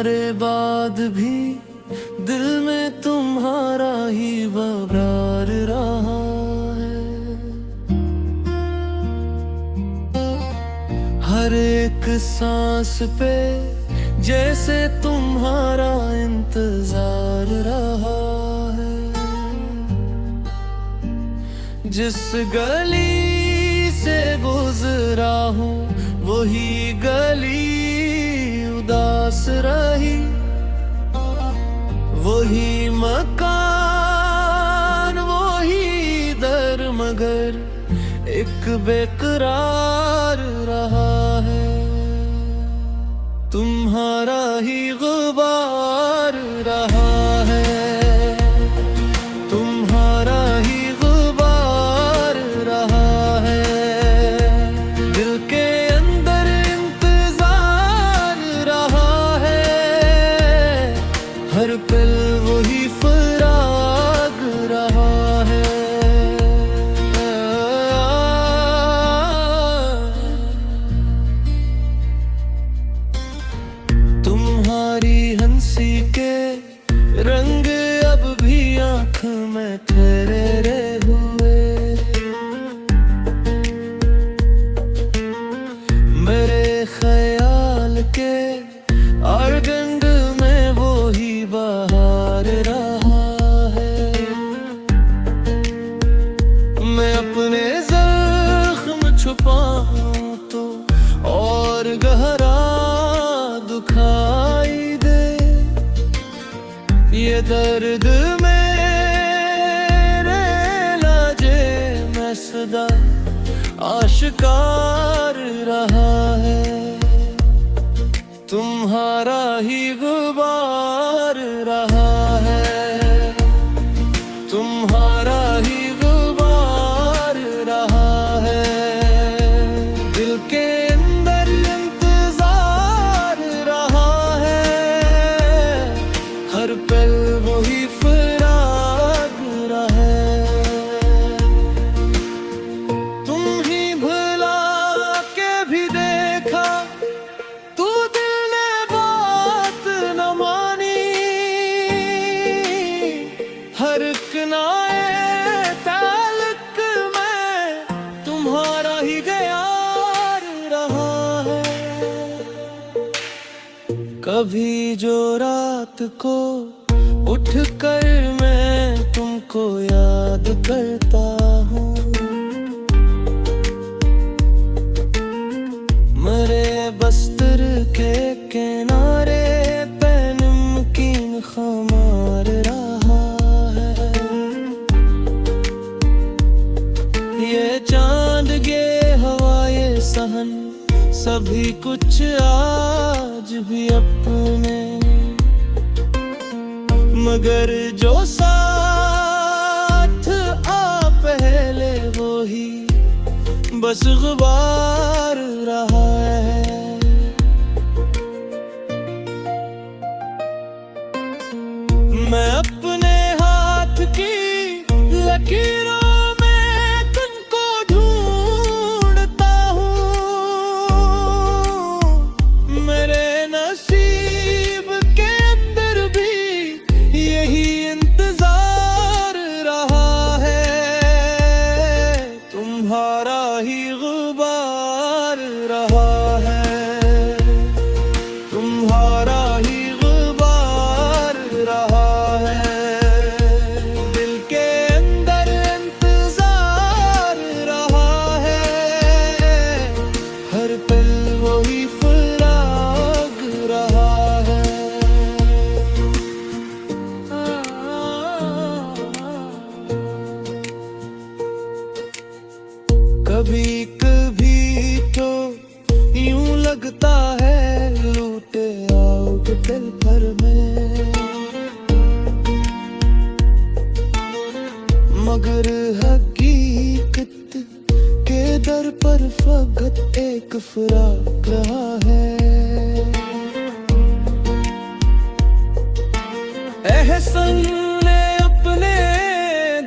तुम्हारे बाद भी दिल में तुम्हारा ही बरार रहा है। हर एक सांस पे जैसे तुम्हारा इंतजार रहा है। जिस गली से गुजरा हूँ वही गली उदास रही। वही मकान वही दर मगर एक बेकरार रहा है। तुम्हारा ही गुबार रहा है। तुम्हारा ही गुबार रहा है। दिल के अंदर इंतजार रहा है। हर पल वही फराग रहा है। तुम्हारी हंसी के रंग अब भी आँख में ठहरे हुए। मेरे ख्याल के आर्गंड में वो ही बहार रहा है। मैं अपने जख्म छुपाऊं तो और गहरा दुखाई दे। ये दर्द मेरे लाजे में सदा आशिकार रहा है। तुम्हारा ही गुबार रहा है। तुम्हारा ही गुबार रहा है। दिल के अंदर इंतजार रहा है। हर पल वही फराग रहा है। तुम ही भुला के भी देखा तू दिल ने बात न मानी। हर किनारे ताल्लुक में तुम्हारा ही गयार रहा है। कभी जो रात को उठकर मैं तुमको याद करता हूँ। मेरे बस्तर के किनारे पे नमकीन खमार रहा है। ये चांद ये हवा ये सहन सभी कुछ आज भी अपने। मगर जो साथ आ पहले वो ही बस गुबार रहा है। मैं अपने हाथ की लकीरों में तुमको ढूंढता हूँ। मेरे नसीब के अंदर भी यही इंतजार रहा है। तुम्हारा ही गुबार रहा है। तुम्हारा ही गुबार रहा है। दिल के अंदर इंतजार रहा है। हर पल वही फराग रहा है। कभी कभी तो यूं लगता है लूटे आओ दिल भर में। मगर हकीकत के दर पर फकत एक फराक रहा है। एहसान ने अपने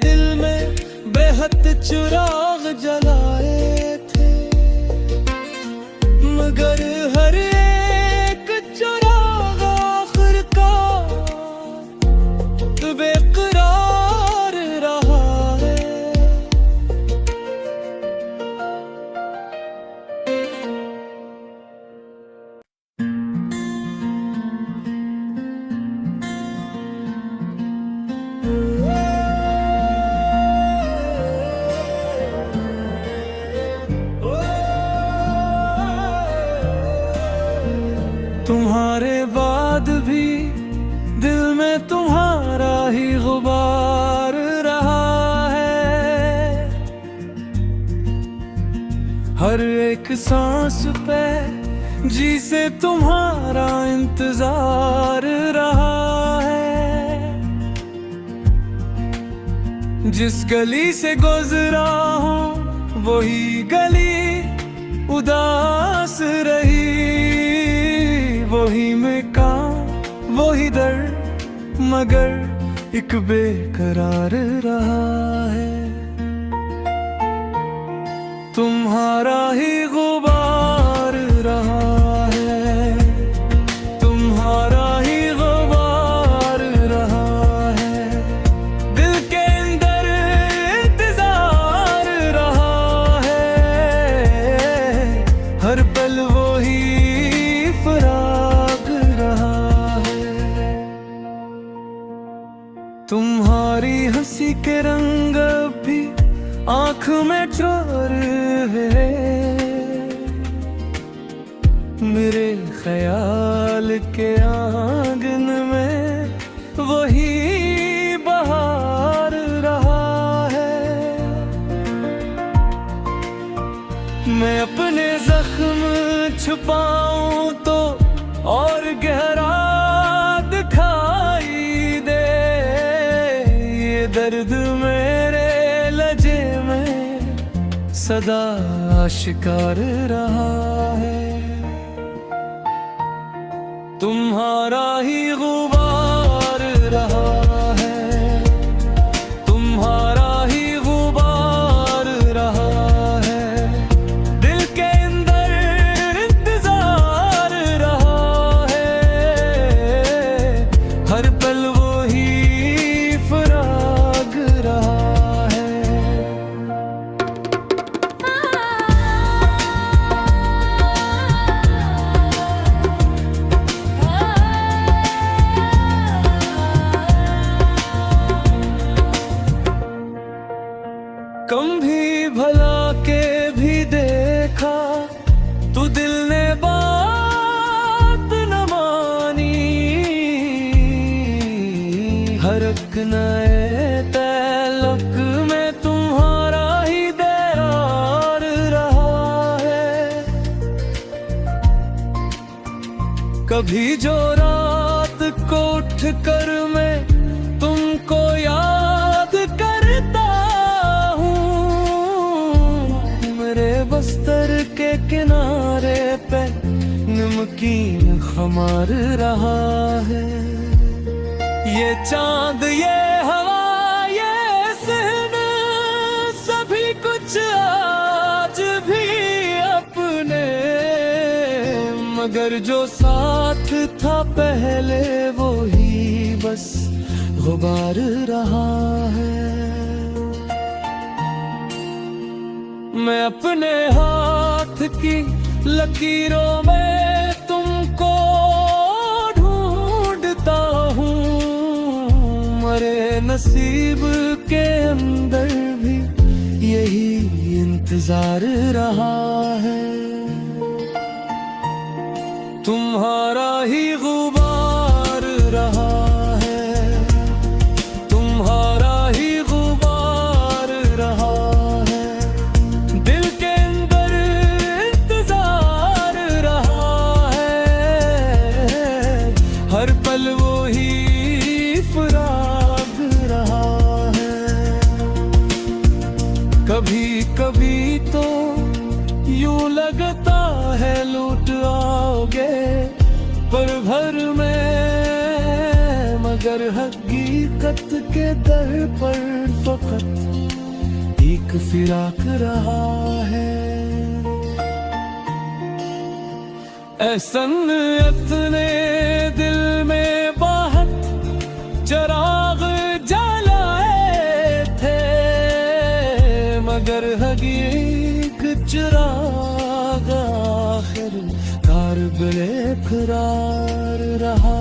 दिल में बेहद चिराग जलाए थे। मगर हर एक चिराग तुम्हारे बाद भी दिल में तुम्हारा ही गुबार रहा है। हर एक सांस पे जी से तुम्हारा इंतजार रहा है। जिस गली से गुजरा हूँ वही गली उदास रही। वही मकान वही दर मगर एक बेकरार रहा है। तुम्हारा ही गुबार रहा है। तुम्हारा ही गुबार रहा है। दिल के अंदर इंतजार रहा है। हर पल वो ही फराग रहा है। तुम्हारी हंसी के रंग भी आँख में चोर है। मेरे ख्याल के आंगन में वही बहार रहा है। मैं अपने जख्म छुपाऊं तो और गहरा दिखाई दे। ये दर्द मेरे लजे में सदा आशिकार रहा है। तुम्हारा ही गुबार रहा है। तुम्हारा ही गुबार रहा है। दिल के अंदर इंतजार रहा है। हर पल वो ही फराग रहा है। कम भी भला के भी देखा तू दिल ने बात न मानी। हरक नए तलक में तुम्हारा ही दरार रहा है। कभी जो रात को उठ कर मैं तुमको याद करता बस्तर के किनारे पे नमकीन खमार रहा है। ये चांद ये हवा ये सहन सभी कुछ आज भी अपने। मगर जो साथ था पहले वो ही बस गुबार रहा है। मैं अपने हाथ की लकीरों में तुमको ढूंढता हूँ। मरे नसीब के अंदर भी यही इंतजार रहा है। तुम्हारा ही गुबार रहा है। तुम्हारा ही गुबार रहा है। हर पल वो ही फराग रहा है। कभी कभी तो यूं लगता है लूट आओगे पर भर में। मगर हकीकत के दर पर फकत एक फिराक रहा है। एहसानियत ने दिल में बाहत चराग जलाए थे। मगर हकीक चिराग आखिर कार बेकरार रहा।